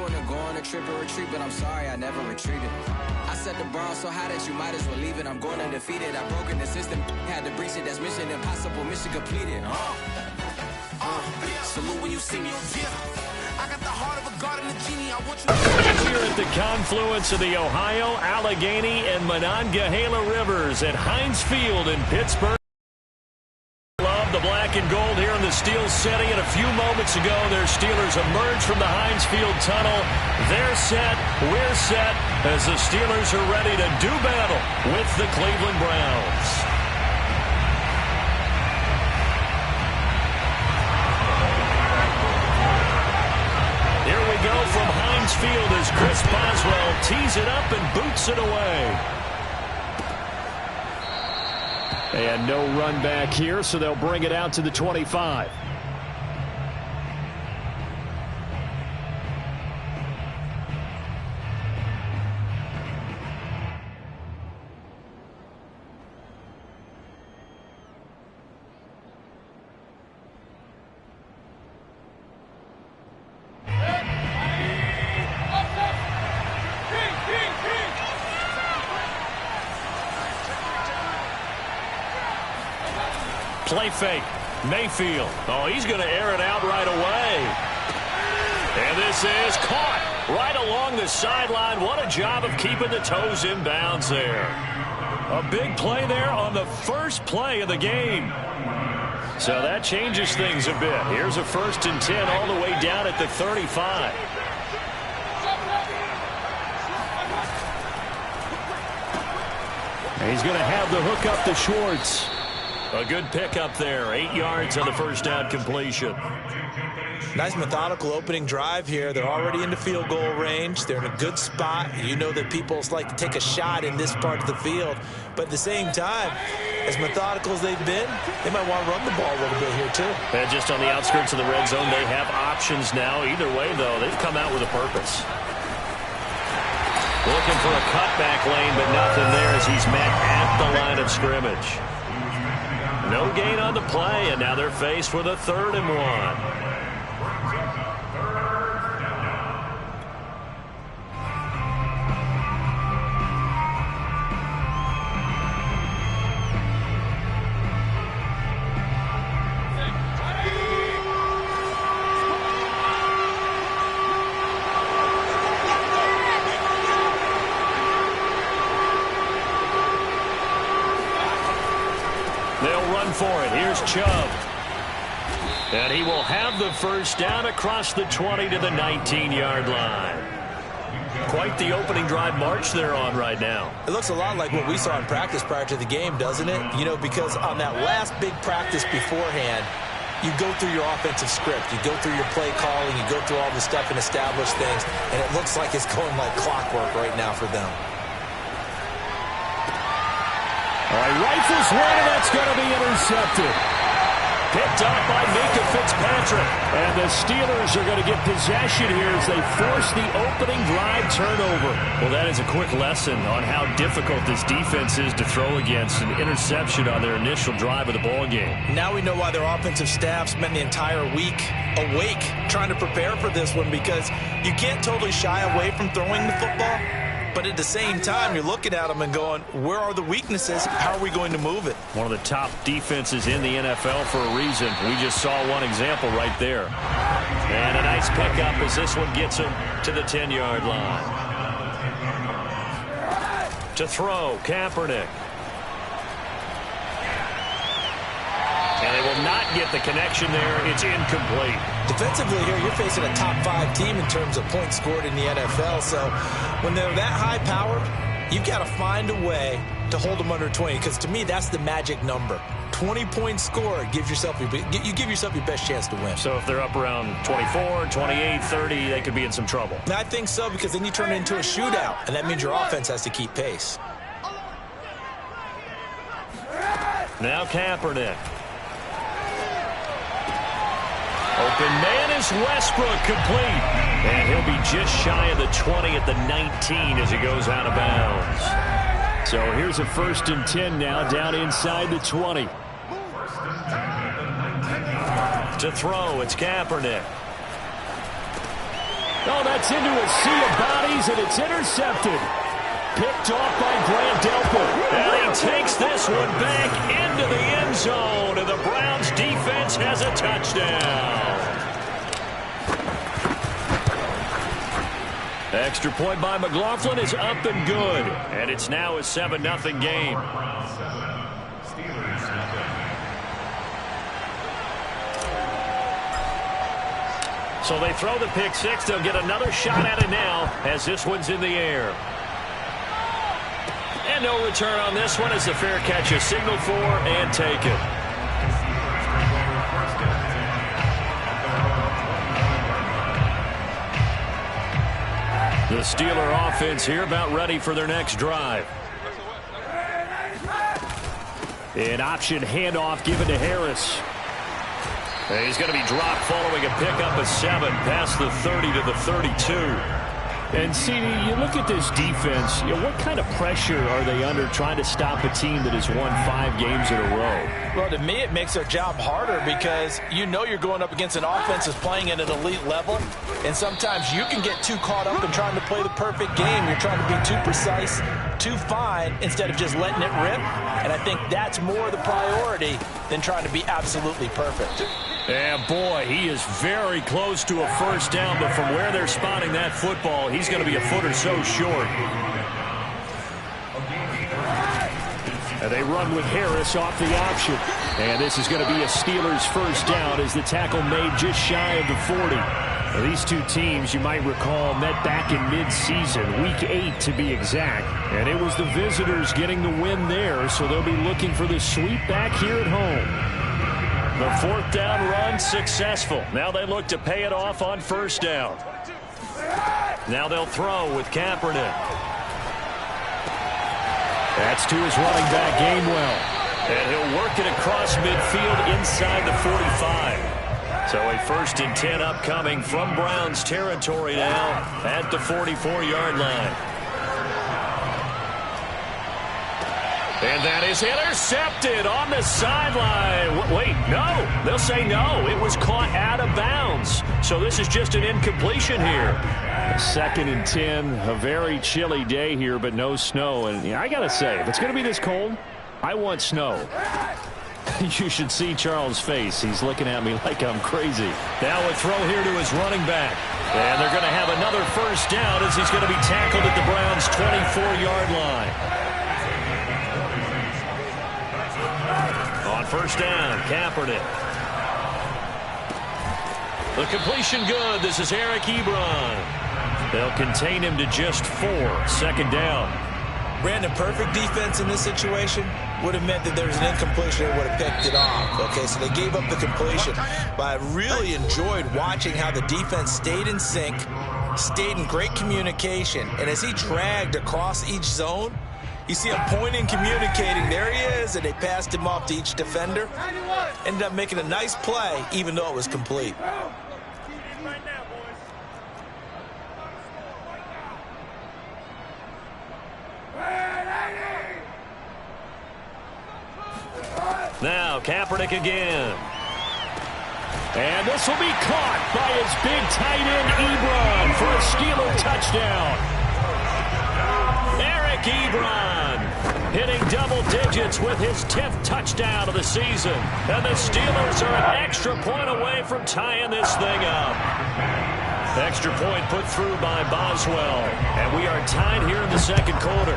wanna go on a trip or retreat, but I'm sorry I never retreated. I set the bar so high that you might as well leave it. I'm going undefeated. I've broken the system, had to breach it. That's mission impossible, mission completed. Salute when you see me. I got the heart of a god and a genie. I want you. Here at the confluence of the Ohio, Allegheny, and Monongahela Rivers at Heinz Field in Pittsburgh. Love the black and gold here in the steel setting. And a few moments ago, their Steelers emerged from the Heinz Field tunnel. They're set, we're set, as the Steelers are ready to do battle with the Cleveland Browns. Go from Heinz Field as Chris Boswell tees it up and boots it away. And no run back here, so they'll bring it out to the 25. Play fake. Mayfield. Oh, he's going to air it out right away. And this is caught right along the sideline. What a job of keeping the toes in bounds there. A big play there on the first play of the game. So that changes things a bit. Here's a 1st and 10 all the way down at the 35. And he's going to have the hook up to Schwartz. A good pickup there. 8 yards on the first down completion. Nice methodical opening drive here. They're already into field goal range. They're in a good spot. You know that people like to take a shot in this part of the field. But at the same time, as methodical as they've been, they might want to run the ball a little bit here too. And just on the outskirts of the red zone, they have options now. Either way, though, they've come out with a purpose. Looking for a cutback lane, but nothing there as he's met at the line of scrimmage. No gain on the play, and now they're faced with a 3rd and 1. For it. Here's Chubb. And he will have the first down across the 20 to the 19-yard line. Quite the opening drive march they're on right now. It looks a lot like what we saw in practice prior to the game, doesn't it? You know, because on that last big practice beforehand, you go through your offensive script. You go through your play calling. You go through all the stuff and establish things. And it looks like it's going like clockwork right now for them. All right, rifles one, and that's going to be intercepted. Picked up by Minkah Fitzpatrick. And the Steelers are going to get possession here as they force the opening drive turnover. Well, that is a quick lesson on how difficult this defense is to throw against. An interception on their initial drive of the ball game. Now we know why their offensive staff spent the entire week awake trying to prepare for this one, because you can't totally shy away from throwing the football. But at the same time, you're looking at them and going, where are the weaknesses? How are we going to move it? One of the top defenses in the NFL for a reason. We just saw one example right there. And a nice pickup as this one gets him to the 10-yard line. To throw, Kaepernick. And they will not get the connection there. It's incomplete. Defensively here, you're facing a top-5 team in terms of points scored in the NFL. So when they're that high-powered, you've got to find a way to hold them under 20. Because to me, that's the magic number. 20 points scored gives yourself you give yourself your best chance to win. So if they're up around 24, 28, 30, they could be in some trouble. And I think so, because then you turn it into a shootout, and that means your offense has to keep pace. Now Kaepernick. Open man is Westbrook, complete. And he'll be just shy of the 20 at the 19 as he goes out of bounds. So here's a 1st and 10 now, down inside the 20. To throw, it's Kaepernick. Oh, that's into a sea of bodies, and it's intercepted. Picked off by Grant Delpit. And he takes this one back into the end zone, and the Browns defense has a touchdown. Extra point by McLaughlin is up and good, and it's now a 7-0 game. So they throw the pick six. They'll get another shot at it now as this one's in the air. And no return on this one as the fair catch is signaled for and taken. The Steeler offense here about ready for their next drive. An option handoff given to Harris. He's going to be dropped following a pickup of 7 past the 30 to the 32. And, CD, you look at this defense, what kind of pressure are they under trying to stop a team that has won 5 games in a row? Well, to me, it makes their job harder because you know you're going up against an offense that's playing at an elite level, and sometimes you can get too caught up in trying to play the perfect game. You're trying to be too precise, too fine, instead of just letting it rip, and I think that's more the priority than trying to be absolutely perfect. And boy, he is very close to a first down, but from where they're spotting that football, he's going to be a foot or so short. And they run with Harris off the option. And this is going to be a Steelers first down as the tackle made just shy of the 40. Now, these two teams, you might recall, met back in mid-season, week 8 to be exact. And it was the visitors getting the win there, so they'll be looking for the sweep back here at home. The fourth down run successful. Now they look to pay it off on first down. Now they'll throw with Kaepernick. That's to his running back, Gainwell. And he'll work it across midfield inside the 45. So a 1st and 10 upcoming from Browns territory now at the 44-yard line. And that is intercepted on the sideline. Wait, no. They'll say no. It was caught out of bounds. So this is just an incompletion here. 2nd and 10, a very chilly day here, but no snow. And I got to say, if it's going to be this cold, I want snow. You should see Charles' face. He's looking at me like I'm crazy. Now a throw here to his running back. And they're going to have another first down as he's going to be tackled at the Browns' 24-yard line. On first down, Kaepernick. The completion good. This is Eric Ebron. They'll contain him to just 4. 2nd down. Brandon, perfect defense in this situation would have meant that there was an incompletion that would have picked it off. Okay, so they gave up the completion. But I really enjoyed watching how the defense stayed in sync, stayed in great communication, and as he dragged across each zone, you see him pointing, communicating. There he is, and they passed him off to each defender. Ended up making a nice play, even though it was complete. Now Kaepernick again. And this will be caught by his big tight end, Ebron, for a Steeler touchdown. Eric Ebron hitting double digits with his 10th touchdown of the season. And the Steelers are an extra point away from tying this thing up. Extra point put through by Boswell. And we are tied here in the 2nd quarter.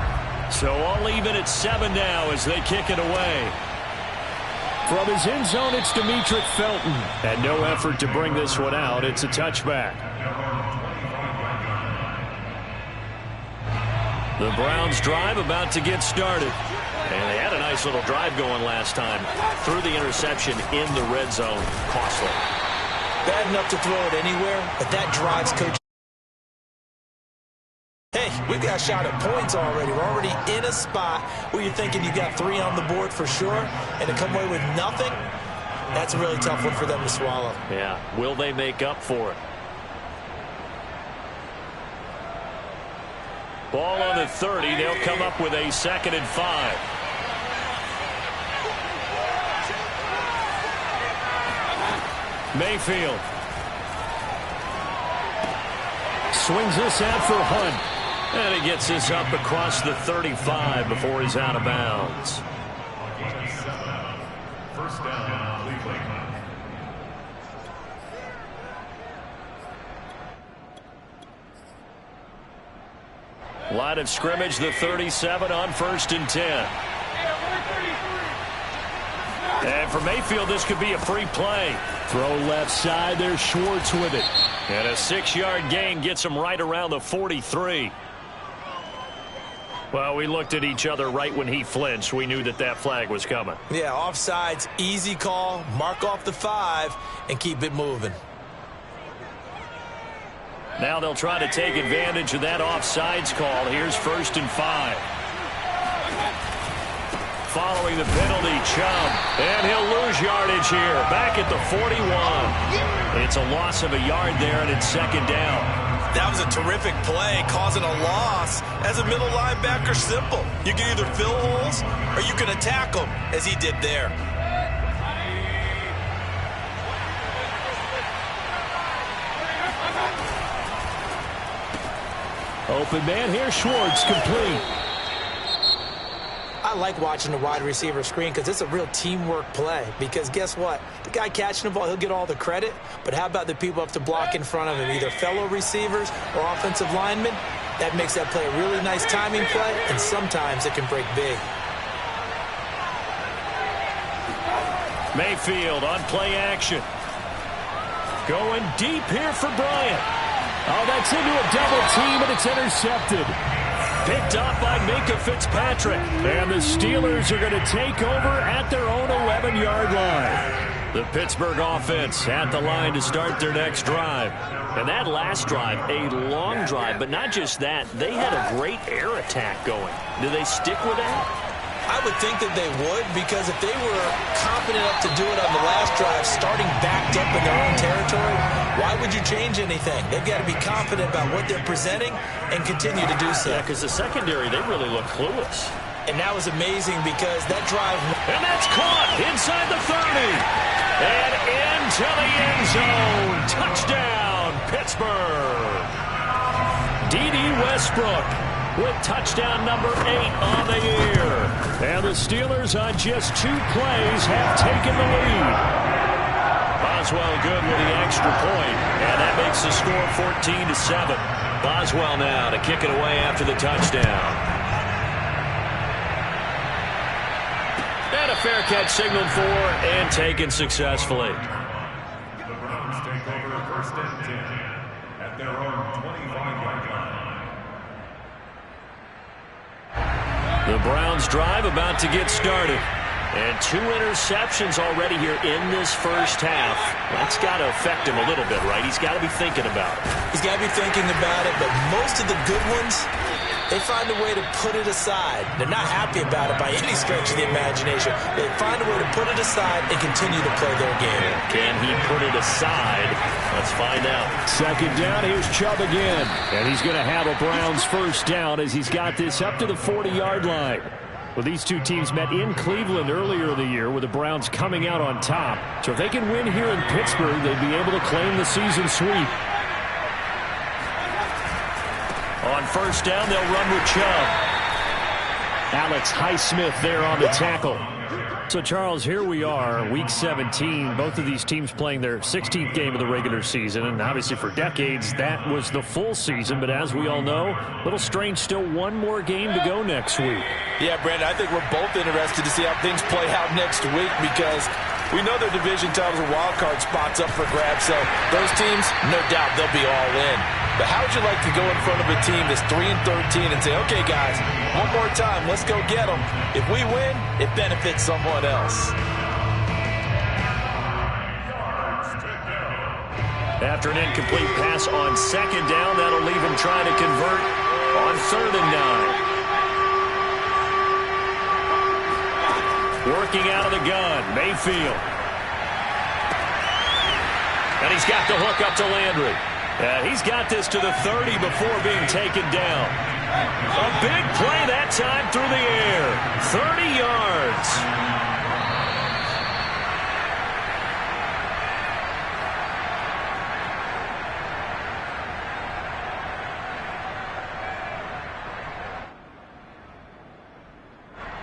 So all even at 7 now as they kick it away. From his end zone, it's Demetric Felton. And no effort to bring this one out. It's a touchback. The Browns drive about to get started. And they had a nice little drive going last time. Threw the interception in the red zone. Costly. Bad enough to throw it anywhere, but that drives coach. Hey, we've got a shot at points already. We're already in a spot where you're thinking you got 3 on the board for sure, and to come away with nothing, that's a really tough one for them to swallow. Yeah, will they make up for it? Ball on the 30. They'll come up with a 2nd and 5. Mayfield. Swings this out for Hunt. And he gets this up across the 35 before he's out of bounds. First down, Cleveland. Line of scrimmage, the 37 on 1st and 10. And for Mayfield, this could be a free play. Throw left side, there's Schwartz with it. And a 6-yard gain gets him right around the 43. Well, we looked at each other right when he flinched. We knew that that flag was coming. Yeah, offsides, easy call. Mark off the 5 and keep it moving. Now they'll try to take advantage of that offsides call. Here's 1st and 5. Following the penalty, Chubb. And he'll lose yardage here. Back at the 41. It's a loss of a yard there, and it's 2nd down. That was a terrific play, causing a loss. As a middle linebacker, simple. You can either fill holes or you can attack them, as he did there. Open man here, Schwartz, complete. I like watching the wide receiver screen because it's a real teamwork play. Because guess what? The guy catching the ball, he'll get all the credit. But how about the people up to block in front of him, either fellow receivers or offensive linemen? That makes that play a really nice timing play, and sometimes it can break big. Mayfield on play action. Going deep here for Bryant. Oh, that's into a double team, and it's intercepted. Picked up by Minkah Fitzpatrick. And the Steelers are going to take over at their own 11-yard line. The Pittsburgh offense at the line to start their next drive. And that last drive, a long drive, but not just that. They had a great air attack going. Do they stick with that? I would think that they would, because if they were confident enough to do it on the last drive, starting backed up in their own territory, why would you change anything? They've got to be confident about what they're presenting and continue to do so. Yeah, because the secondary, they really look clueless. And that was amazing because that drive... And that's caught inside the 30. And into the end zone. Touchdown, Pittsburgh. D.D. Westbrook with touchdown number 8 on the year. And the Steelers on just 2 plays have taken the lead. Boswell good with the extra point, and that makes the score 14-7. Boswell now to kick it away after the touchdown. And a fair catch signaled for and taken successfully. The Browns take over 1st and 10 at their own 25-yard line. The Browns drive about to get started. And 2 interceptions already here in this first half. That's got to affect him a little bit, right? He's got to be thinking about it. He's got to be thinking about it, but most of the good ones, they find a way to put it aside. They're not happy about it by any stretch of the imagination. They find a way to put it aside and continue to play their game. Can he put it aside? Let's find out. 2nd down, here's Chubb again. And he's going to have a Browns first down as he's got this up to the 40-yard line. Well, these two teams met in Cleveland earlier in the year with the Browns coming out on top. So if they can win here in Pittsburgh, they'd be able to claim the season sweep. On 1st down, they'll run with Chubb. Alex Highsmith there on the tackle. So, Charles, here we are, Week 17. Both of these teams playing their 16th game of the regular season. And obviously for decades, that was the full season. But as we all know, a little strange, still one more game to go next week. Yeah, Brandon, I think we're both interested to see how things play out next week because we know their division titles and wild card spots up for grabs. So those teams, no doubt, they'll be all in. But how would you like to go in front of a team that's 3-13 and say, okay, guys, one more time, let's go get them. If we win, it benefits someone else. After an incomplete pass on 2nd down, that'll leave him trying to convert on 3rd and 9. Working out of the gun, Mayfield. And he's got the hook up to Landry. He's got this to the 30 before being taken down. A big play that time through the air. 30 yards.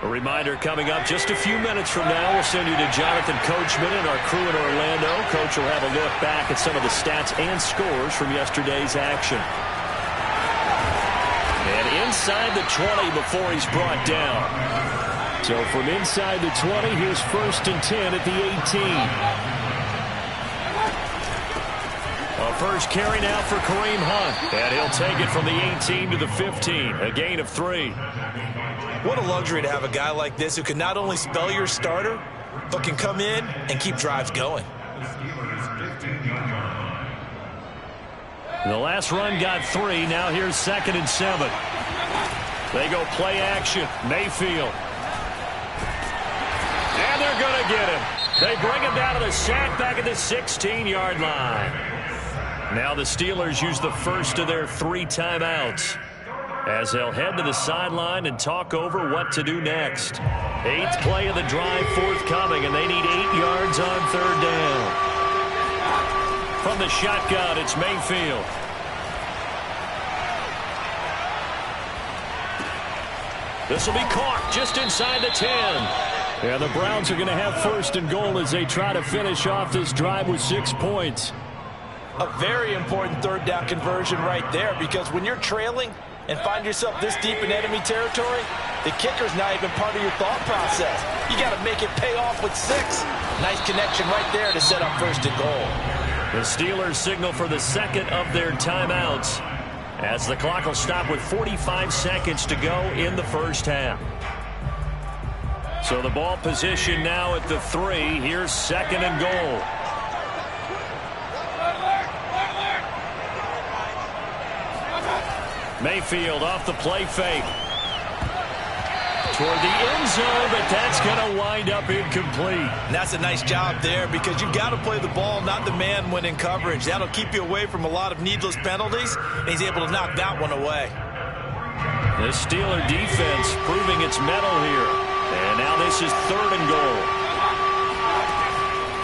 A reminder coming up just a few minutes from now, we'll send you to Jonathan Coachman and our crew in Orlando. Coach will have a look back at some of the stats and scores from yesterday's action. And inside the 20 before he's brought down. So from inside the 20, here's 1st and 10 at the 18. A first carry now for Kareem Hunt. And he'll take it from the 18 to the 15. A gain of 3. What a luxury to have a guy like this who can not only spell your starter, but can come in and keep drives going. The last run got 3. Now here's 2nd and 7. They go play action. Mayfield. And they're going to get him. They bring him down to the sack back at the 16-yard line. Now the Steelers use the first of their 3 timeouts as they'll head to the sideline and talk over what to do next. 8th play of the drive forthcoming, and they need 8 yards on 3rd down. From the shotgun, it's Mayfield. This will be caught just inside the 10. Yeah, the Browns are going to have 1st and goal as they try to finish off this drive with 6 points. A very important 3rd down conversion right there, because when you're trailing and find yourself this deep in enemy territory, the kicker's not even part of your thought process. You got to make it pay off with 6. Nice connection right there to set up 1st and goal. The Steelers signal for the 2nd of their timeouts as the clock will stop with 45 seconds to go in the 1st half. So the ball position now at the 3. Here's 2nd and goal. Mayfield off the play fake. Toward the end zone, but that's going to wind up incomplete. And that's a nice job there, because you've got to play the ball, not the man when in coverage. That'll keep you away from a lot of needless penalties, and he's able to knock that one away. The Steeler defense proving its mettle here. And now this is 3rd and goal.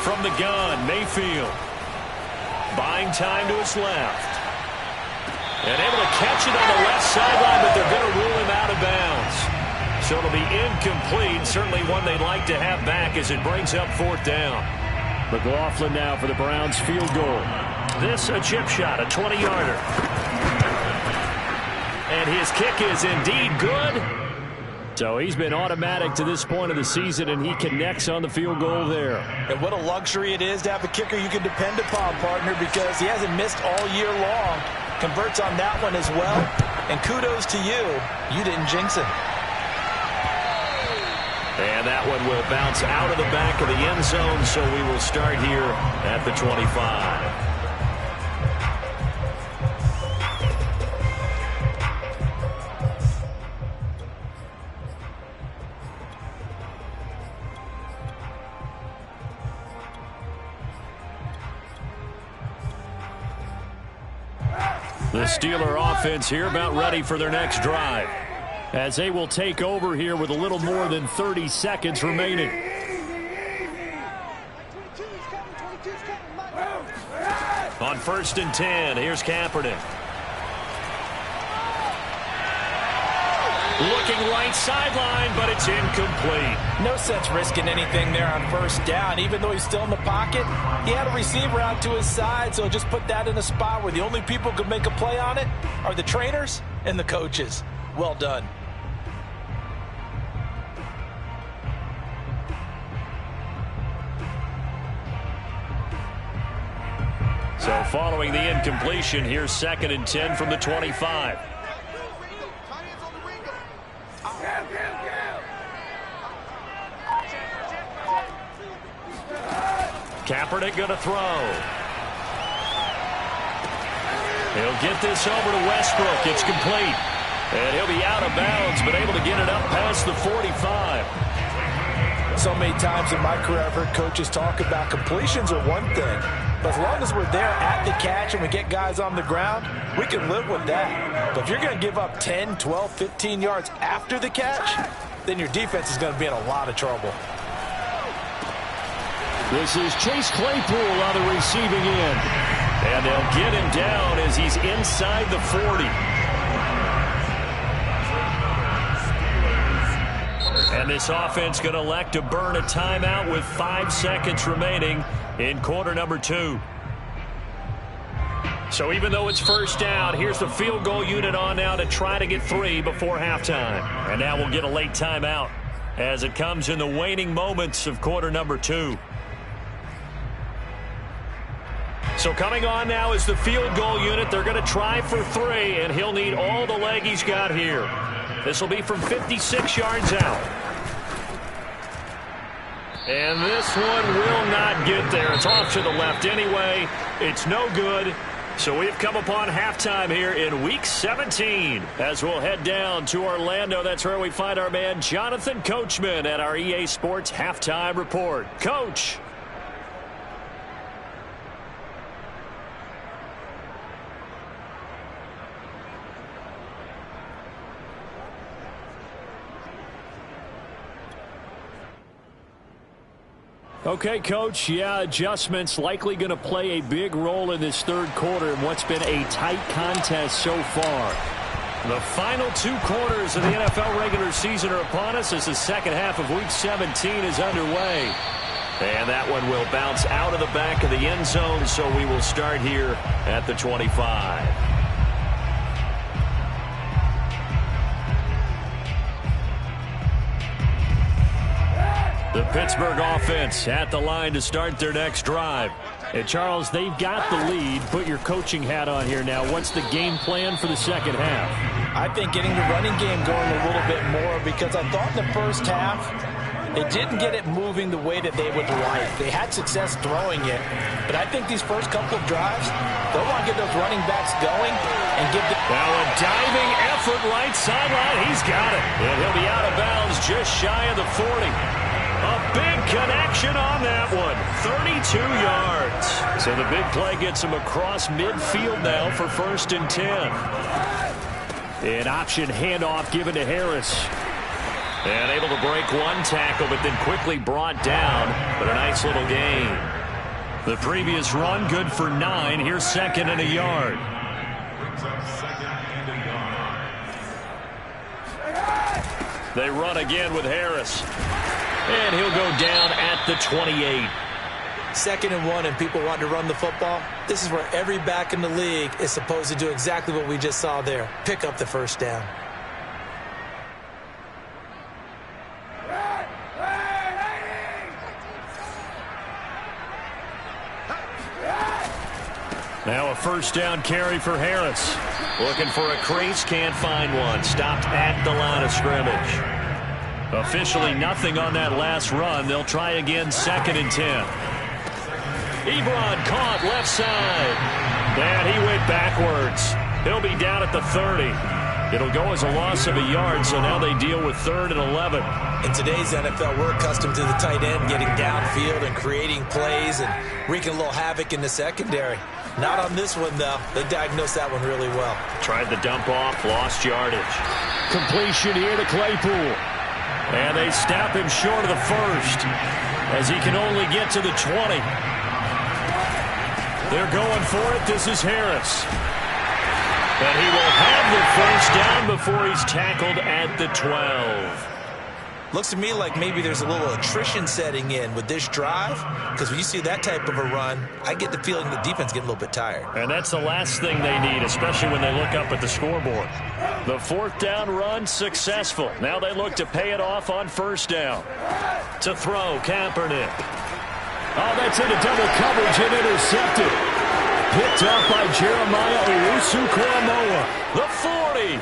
From the gun, Mayfield. Buying time to his left. And able to catch it on the left sideline, but they're going to rule him out of bounds. So it'll be incomplete. Certainly one they'd like to have back as it brings up 4th down. McLaughlin now for the Browns field goal. This a chip shot, a 20-yarder. And his kick is indeed good. So he's been automatic to this point of the season, and he connects on the field goal there. And what a luxury it is to have a kicker you can depend upon, partner, because he hasn't missed all year long. Converts on that one as well. And kudos to you. You didn't jinx it. And that one will bounce out of the back of the end zone, so we will start here at the 25. The Steeler offense here about ready for their next drive, as they will take over here with a little more than 30 seconds remaining. On 1st and 10, here's Kaepernick. Looking right sideline, but it's incomplete. No sense risking anything there on 1st down. Even though he's still in the pocket, he had a receiver out to his side, so just put that in a spot where the only people who can make a play on it are the trainers and the coaches. Well done. So following the incompletion, here's 2nd and 10 from the 25. Kaepernick going to throw. He'll get this over to Westbrook. It's complete. And he'll be out of bounds, but able to get it up past the 45. So many times in my career I've heard coaches talk about completions are one thing, but as long as we're there at the catch and we get guys on the ground, we can live with that. But if you're going to give up 10, 12, 15 yards after the catch, then your defense is going to be in a lot of trouble. This is Chase Claypool on the receiving end. And they'll get him down as he's inside the 40. And this offense going to elect to burn a timeout with 5 seconds remaining in quarter number 2. So even though it's first down, here's the field goal unit on now to try to get 3 before halftime. And now we'll get a late timeout as it comes in the waning moments of quarter number 2. So coming on now is the field goal unit. They're going to try for 3, and he'll need all the leg he's got here. This will be from 56 yards out. And this one will not get there. It's off to the left anyway. It's no good. So we've come upon halftime here in Week 17 as we'll head down to Orlando. That's where we find our man Jonathan Coachman at our EA Sports Halftime Report. Coach. Okay, Coach, yeah, adjustments likely going to play a big role in this third quarter in what's been a tight contest so far. The final 2 quarters of the NFL regular season are upon us as the second half of Week 17 is underway. And that one will bounce out of the back of the end zone, so we will start here at the 25. The Pittsburgh offense at the line to start their next drive. And Charles, they've got the lead. Put your coaching hat on here now. What's the game plan for the second half? I think getting the running game going a little bit more, because I thought in the first half they didn't get it moving the way that they would like. They had success throwing it, but I think these first couple of drives, they'll want to get those running backs going and give them. Now a diving effort right sideline. He's got it. And he'll be out of bounds just shy of the 40. A big connection on that one. 32 yards. So the big play gets him across midfield now for 1st and 10. An option handoff given to Harris. And able to break one tackle, but then quickly brought down. But a nice little gain. The previous run good for 9. Here's 2nd and a yard. They run again with Harris. And he'll go down at the 28. 2nd and 1 and people want to run the football. This is where every back in the league is supposed to do exactly what we just saw there. Pick up the first down. Now a first down carry for Harris. Looking for a crease, can't find one. Stopped at the line of scrimmage. Officially nothing on that last run. They'll try again 2nd and 10. Ebron caught left side. And he went backwards. He'll be down at the 30. It'll go as a loss of a yard, so now they deal with 3rd and 11. In today's NFL, we're accustomed to the tight end getting downfield and creating plays and wreaking a little havoc in the secondary. Not on this one, though. They diagnosed that one really well. Tried the dump off, lost yardage. Completion here to Claypool. And they snap him short of the 1st as he can only get to the 20. They're going for it. This is Harris. And he will have the first down before he's tackled at the 12. Looks to me like maybe there's a little attrition setting in with this drive, because when you see that type of a run, I get the feeling the defense getting a little bit tired. And that's the last thing they need, especially when they look up at the scoreboard. The 4th down run successful. Now they look to pay it off on 1st down. To throw, Kaepernick. Oh, that's into double coverage and intercepted. Picked up by Jeremiah Owusu-Koramoah. The 40.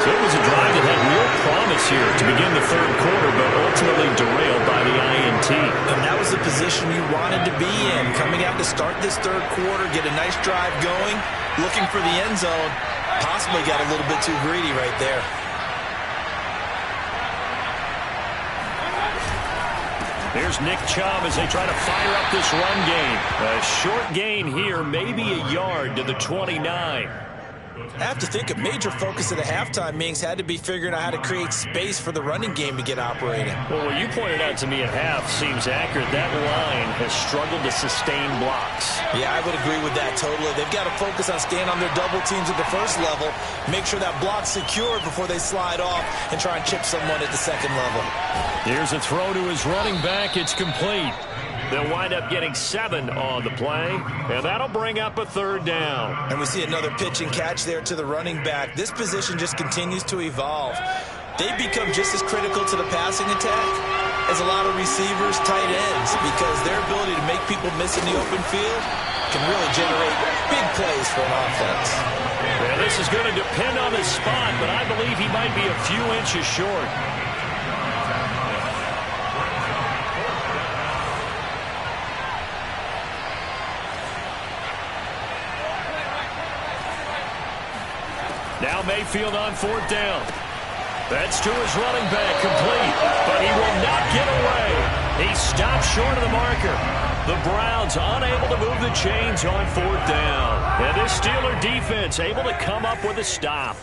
So it was a drive that had real promise here to begin the third quarter, but ultimately derailed by the INT. And that was the position you wanted to be in. Coming out to start this third quarter, get a nice drive going, looking for the end zone. Possibly got a little bit too greedy right there. There's Nick Chubb as they try to fire up this run game. A short gain here, maybe a yard to the 29. I have to think a major focus of the halftime meetings had to be figuring out how to create space for the running game to get operating. Well, what you pointed out to me at half seems accurate. That line has struggled to sustain blocks. Yeah, I would agree with that totally. They've got to focus on staying on their double teams at the first level, make sure that block's secured before they slide off and try and chip someone at the second level. Here's a throw to his running back. It's complete. They'll wind up getting 7 on the play, and that'll bring up a 3rd down. And we see another pitch and catch there to the running back. This position just continues to evolve. They've become just as critical to the passing attack as a lot of receivers, tight ends, because their ability to make people miss in the open field can really generate big plays for an offense. Well, this is going to depend on the spot, but I believe he might be a few inches short. Now Mayfield on 4th down. That's to his running back, complete, but he will not get away. He stopped short of the marker. The Browns unable to move the chains on 4th down. And this Steeler defense able to come up with a stop.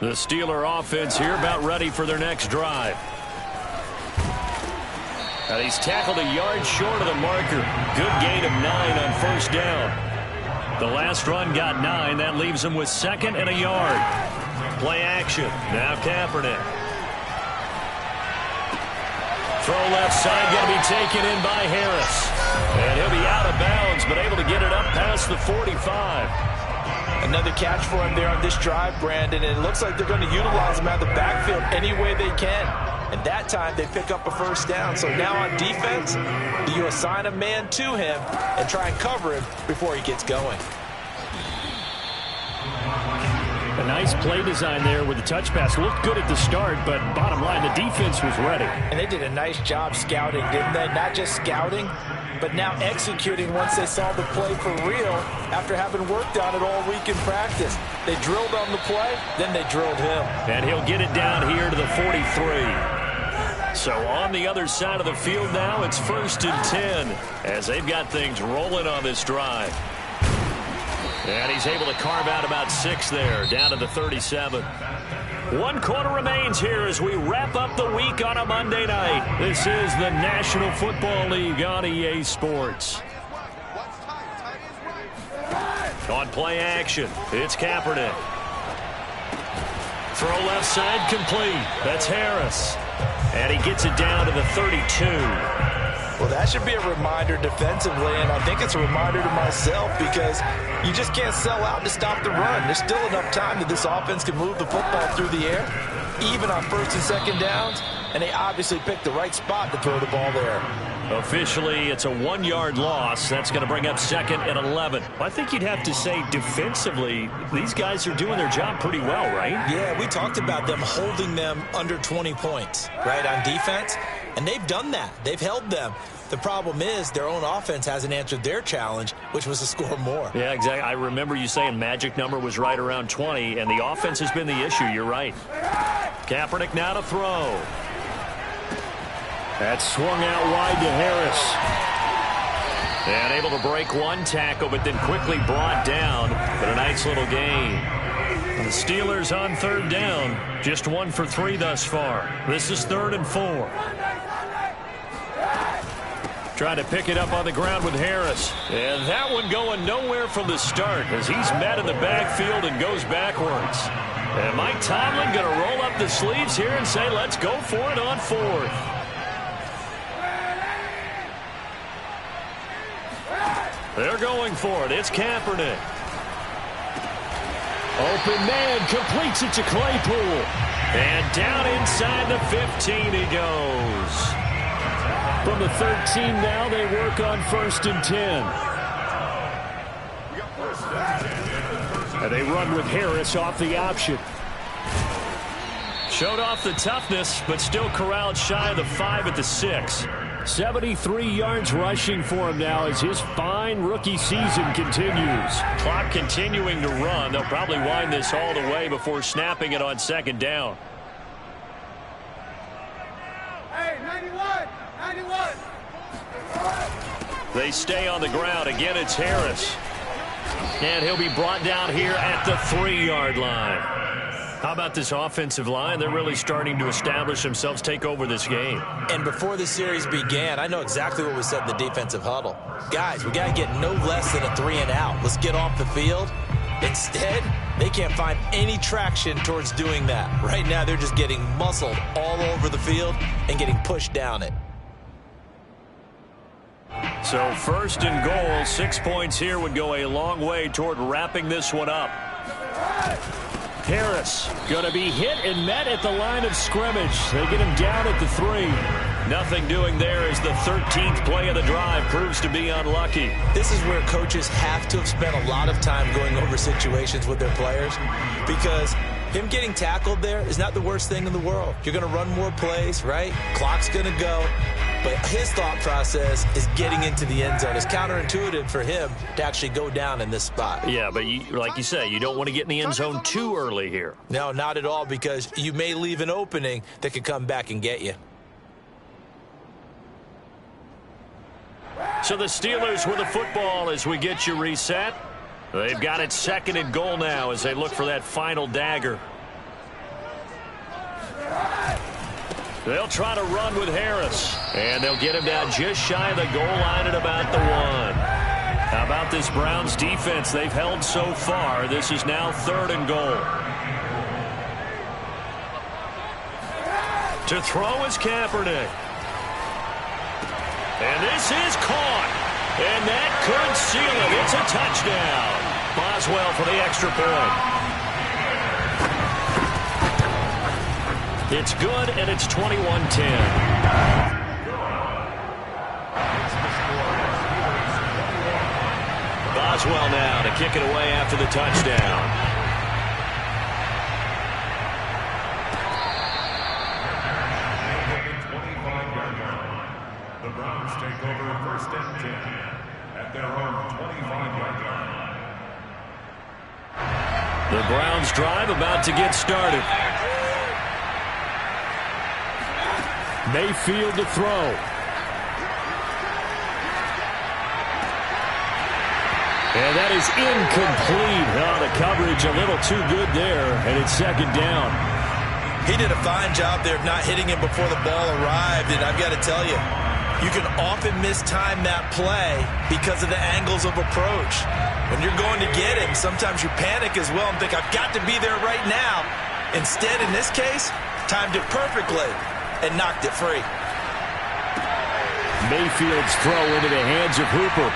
The Steeler offense here about ready for their next drive. And he's tackled a yard short of the marker. Good gain of 9 on 1st down. The last run got 9. That leaves him with 2nd and a yard. Play action. Now Kaepernick. Throw left side, going to be taken in by Harris. And he'll be out of bounds, but able to get it up past the 45. Another catch for him there on this drive, Brandon, and it looks like they're going to utilize him out of the backfield any way they can. And that time they pick up a 1st down. So now on defense, you assign a man to him and try and cover him before he gets going. A nice play design there with the touch pass. Looked good at the start, but bottom line, the defense was ready. And they did a nice job scouting, didn't they? Not just scouting, but now executing once they saw the play for real after having worked on it all week in practice. They drilled on the play, then they drilled him. And he'll get it down here to the 43. So on the other side of the field now, it's 1st and 10 as they've got things rolling on this drive. And he's able to carve out about 6 there, down to the 37. 1 quarter remains here as we wrap up the week on a Monday night. This is the National Football League on EA Sports. On play action, it's Kaepernick. Throw left side complete. That's Harris. And he gets it down to the 32. Well, that should be a reminder defensively, and I think it's a reminder to myself because you just can't sell out to stop the run. There's still enough time that this offense can move the football through the air, even on 1st and 2nd downs, and they obviously picked the right spot to throw the ball there. Officially, it's a 1-yard loss. That's going to bring up 2nd and 11. I think you'd have to say defensively, these guys are doing their job pretty well, right? Yeah, we talked about them holding them under 20 points, right, on defense. And they've done that. They've held them. The problem is their own offense hasn't answered their challenge, which was to score more. Yeah, exactly. I remember you saying magic number was right around 20, and the offense has been the issue. You're right. Kaepernick now to throw. That's swung out wide to Harris. And able to break 1 tackle, but then quickly brought down. But a nice little gain. The Steelers on 3rd down. Just 1 for 3 thus far. This is 3rd and 4. Trying to pick it up on the ground with Harris. And that one going nowhere from the start as he's met in the backfield and goes backwards. And Mike Tomlin going to roll up the sleeves here and say, let's go for it on 4th. They're going for it. It's Kaepernick. Open man completes it to Claypool. And down inside the 15 he goes. From the 13 now, they work on 1st and 10. And they run with Harris off the option. Showed off the toughness, but still corralled shy of the 5 at the 6. 73 yards rushing for him now as his fine rookie season continues. Clock continuing to run. They'll probably wind this all the way before snapping it on 2nd down. Hey, 91! 91! They stay on the ground. Again, it's Harris. And he'll be brought down here at the 3-yard line. How about this offensive line? They're really starting to establish themselves, take over this game. And before the series began, I know exactly what was said in the defensive huddle. Guys, we got to get no less than a 3-and-out. Let's get off the field. Instead, they can't find any traction towards doing that. Right now, they're just getting muscled all over the field and getting pushed down it. So 1st and goal, 6 points here would go a long way toward wrapping this one up. Harris going to be hit and met at the line of scrimmage. They get him down at the 3. Nothing doing there as the 13th play of the drive proves to be unlucky. This is where coaches have to have spent a lot of time going over situations with their players, because him getting tackled there is not the worst thing in the world. You're going to run more plays, right? Clock's going to go. But his thought process is getting into the end zone. It's counterintuitive for him to actually go down in this spot. Yeah, but like you say, you don't want to get in the end zone too early here. No, not at all, because you may leave an opening that could come back and get you. So the Steelers with the football as we get you reset. They've got it 2nd and goal now as they look for that final dagger. They'll try to run with Harris, and they'll get him down just shy of the goal line at about the 1. How about this Browns defense? They've held so far. This is now 3rd and goal. To throw is Kaepernick. And this is caught. And that could seal it. It's a touchdown. Boswell for the extra point. It's good, and it's 21-10. Boswell now to kick it away after the touchdown. The Browns take over 1st and 10 at their own 25-yard line. The Browns drive about to get started. Mayfield to throw. And that is incomplete. Oh, the coverage a little too good there, and it's 2nd down. He did a fine job there of not hitting him before the ball arrived, and I've got to tell you, you can often mistime that play because of the angles of approach. When you're going to get him, sometimes you panic as well and think, I've got to be there right now. Instead, in this case, timed it perfectly and knocked it free. Mayfield's throw into the hands of Hooper.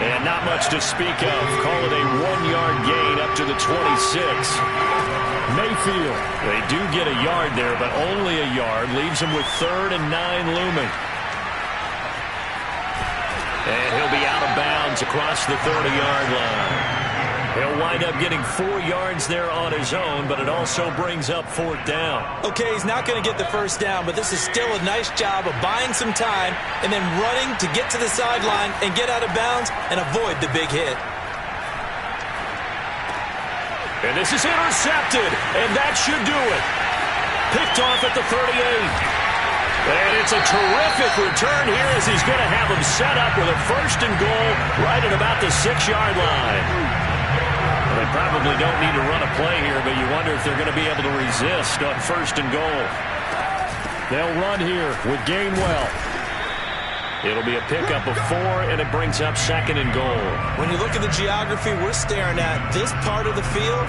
And not much to speak of. Call it a 1-yard gain up to the 26. Mayfield. They do get a yard there, but only a yard. Leaves them with 3rd and 9 looming. And he'll be out of bounds across the 30-yard line. He'll wind up getting 4 yards there on his own, but it also brings up 4th down. Okay, he's not going to get the 1st down, but this is still a nice job of buying some time and then running to get to the sideline and get out of bounds and avoid the big hit. And this is intercepted, and that should do it. Picked off at the 38. And it's a terrific return here as he's going to have him set up with a 1st and goal right at about the 6-yard line. They probably don't need to run a play here, but you wonder if they're going to be able to resist on 1st and goal. They'll run here with Gainwell. It'll be a pickup of 4, and it brings up 2nd and goal. When you look at the geography we're staring at, this part of the field,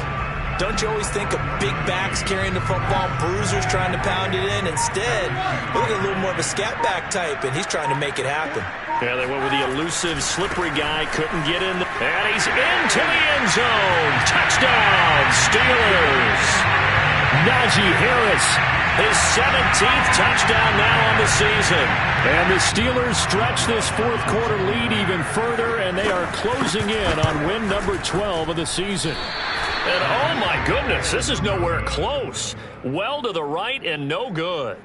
don't you always think of big backs carrying the football, bruisers trying to pound it in? Instead, look at a little more of a scat back type, and he's trying to make it happen. Yeah, they went with the elusive, slippery guy. Couldn't get in. And he's into the end zone. Touchdown, Steelers. Najee Harris, his 17th touchdown now on the season. And the Steelers stretch this 4th quarter lead even further, and they are closing in on win number 12 of the season. And oh my goodness, this is nowhere close. Well to the right and no good.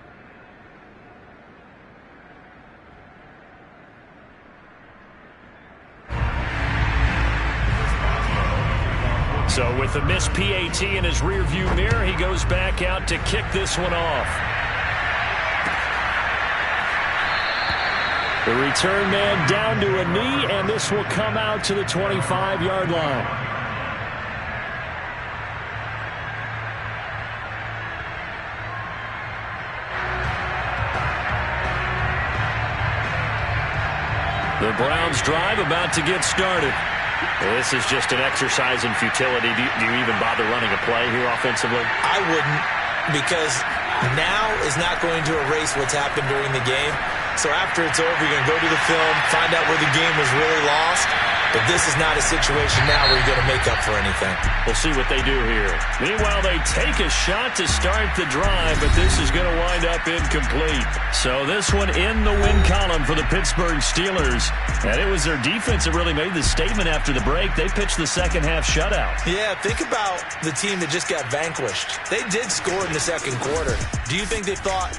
So with the missed PAT in his rearview mirror, he goes back out to kick this one off. The return man down to a knee, and this will come out to the 25-yard line. The Browns drive about to get started. This is just an exercise in futility. Do you even bother running a play here offensively? I wouldn't, because now is not going to erase what's happened during the game. So after it's over, you're going to go to the film, find out where the game was really lost. But this is not a situation now where you're going to make up for anything. We'll see what they do here. Meanwhile, they take a shot to start the drive, but this is going to wind up incomplete. So this one in the win column for the Pittsburgh Steelers. And it was their defense that really made the statement after the break. They pitched the second-half shutout. Yeah, think about the team that just got vanquished. They did score in the second quarter. Do you think they thought